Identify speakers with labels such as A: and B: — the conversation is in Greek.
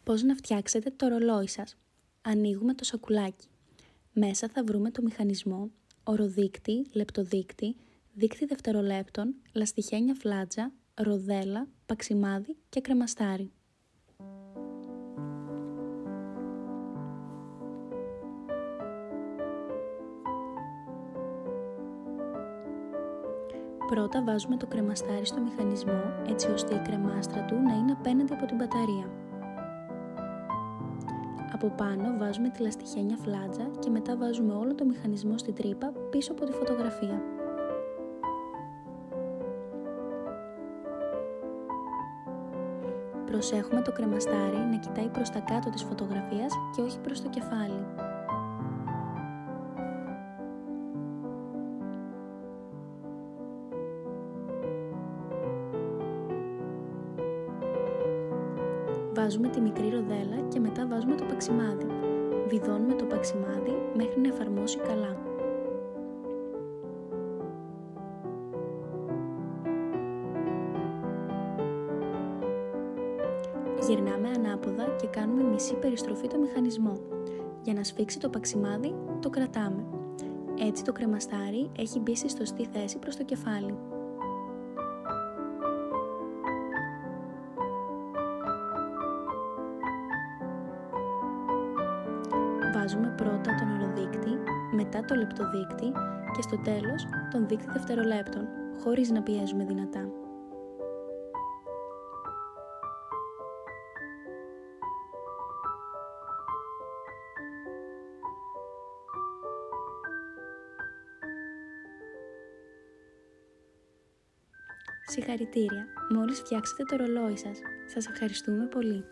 A: Πώς να φτιάξετε το ρολόι σας. Ανοίγουμε το σακουλάκι. Μέσα θα βρούμε το μηχανισμό, οροδείκτη, λεπτοδείκτη, δείκτη δευτερολέπτων, λαστιχένια φλάτζα, ροδέλα, παξιμάδι και κρεμαστάρι. Πρώτα βάζουμε το κρεμαστάρι στο μηχανισμό, έτσι ώστε η κρεμάστρα του να είναι απέναντι από την μπαταρία. Από πάνω βάζουμε τη λαστιχένια φλάτζα και μετά βάζουμε όλο το μηχανισμό στην τρύπα πίσω από τη φωτογραφία. Προσέχουμε το κρεμαστάρι να κοιτάει προς τα κάτω της φωτογραφίας και όχι προς το κεφάλι. Βάζουμε τη μικρή ροδέλα και μετά βάζουμε το παξιμάδι. Βιδώνουμε το παξιμάδι μέχρι να εφαρμόσει καλά. Γυρνάμε ανάποδα και κάνουμε μισή περιστροφή το μηχανισμό. Για να σφίξει το παξιμάδι, το κρατάμε. Έτσι το κρεμαστάρι έχει μπει στη σωστή θέση προς το κεφάλι. Βάζουμε πρώτα τον οροδείκτη, μετά το λεπτοδείκτη και στο τέλος τον δείκτη δευτερολέπτων, χωρίς να πιέζουμε δυνατά. Συγχαρητήρια! Μόλις φτιάξετε το ρολόι σας. Σας ευχαριστούμε πολύ!